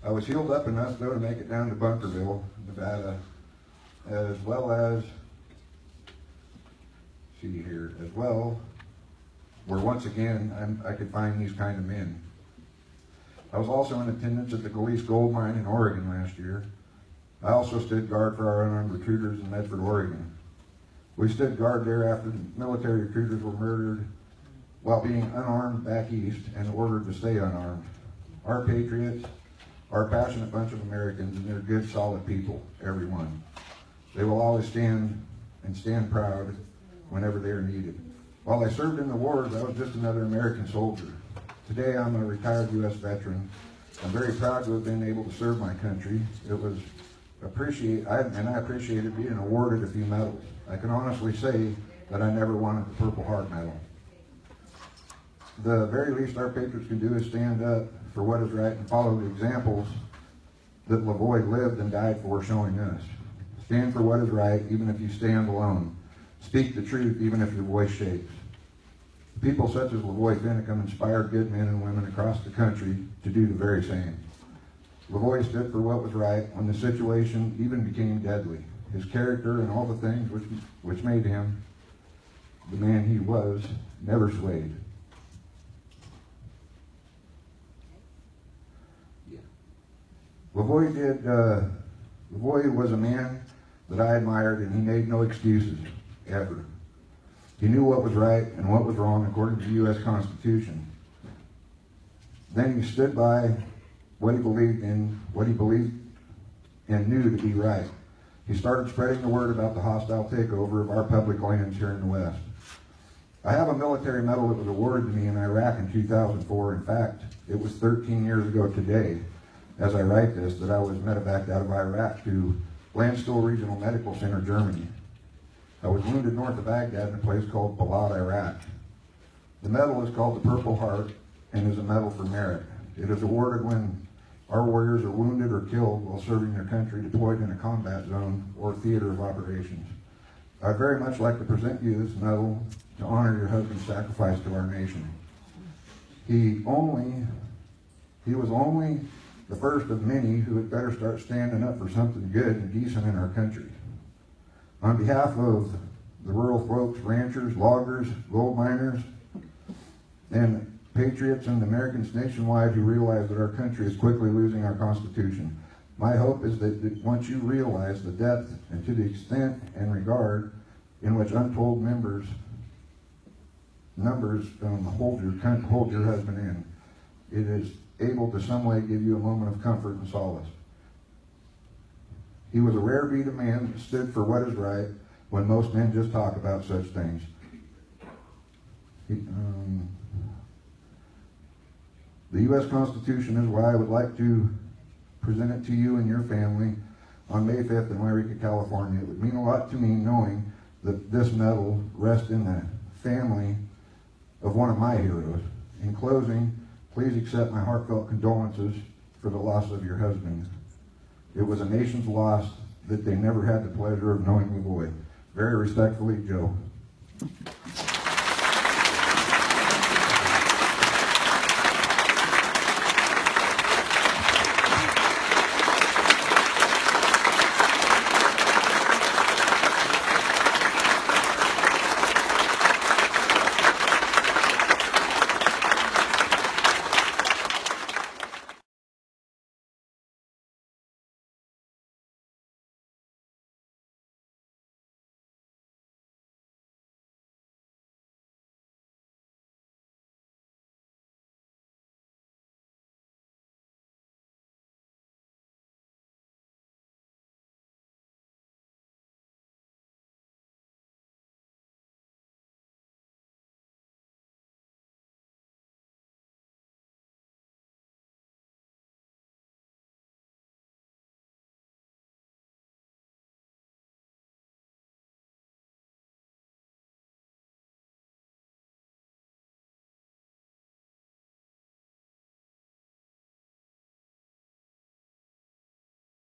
I was healed up enough, though, to make it down to Bunkerville, Nevada, as well as, see here, as well, where once again I could find these kind of men. I was also in attendance at the Galease Gold Mine in Oregon last year. I also stood guard for our unarmed recruiters in Medford, Oregon. We stood guard there after the military recruiters were murdered while being unarmed back east and ordered to stay unarmed. Our patriots are a passionate bunch of Americans, and they're good, solid people, every one. They will always stand proud whenever they are needed. While I served in the wars, I was just another American soldier. Today, I'm a retired U.S. veteran. I'm very proud to have been able to serve my country. It was I appreciated being awarded a few medals. I can honestly say that I never wanted the Purple Heart Medal. The very least our patriots can do is stand up for what is right and follow the examples that LaVoy lived and died for, showing us. Stand for what is right, even if you stand alone. Speak the truth, even if your voice shakes. People such as LaVoy Finicum inspired good men and women across the country to do the very same. LaVoy stood for what was right when the situation even became deadly. His character and all the things which made him the man he was never swayed. LaVoy was a man that I admired, and he made no excuses, ever. He knew what was right and what was wrong according to the U.S. Constitution. Then he stood by what he believed in, and knew to be right. He started spreading the word about the hostile takeover of our public lands here in the West. I have a military medal that was awarded to me in Iraq in 2004. In fact, it was 13 years ago today, as I write this, that I was medevaced out of Iraq to Landstuhl Regional Medical Center, Germany. I was wounded north of Baghdad in a place called Balad, Iraq. The medal is called the Purple Heart and is a medal for merit. It is awarded when our warriors are wounded or killed while serving their country deployed in a combat zone or theater of operations. I'd very much like to present you this medal to honor your husband's sacrifice to our nation. He was only the first of many who had better start standing up for something good and decent in our country. On behalf of the rural folks, ranchers, loggers, gold miners, and patriots and Americans nationwide who realize that our country is quickly losing our Constitution, my hope is that once you realize the depth and to the extent and regard in which untold numbers hold your husband in, it is able to some way give you a moment of comfort and solace. He was a rare breed of man that stood for what is right when most men just talk about such things. The U.S. Constitution is why I would like to present it to you and your family on May 5th in Yreka, California. It would mean a lot to me knowing that this medal rests in the family of one of my heroes. In closing, please accept my heartfelt condolences for the loss of your husband. It was a nation's loss that they never had the pleasure of knowing LaVoy. Very respectfully, Joe.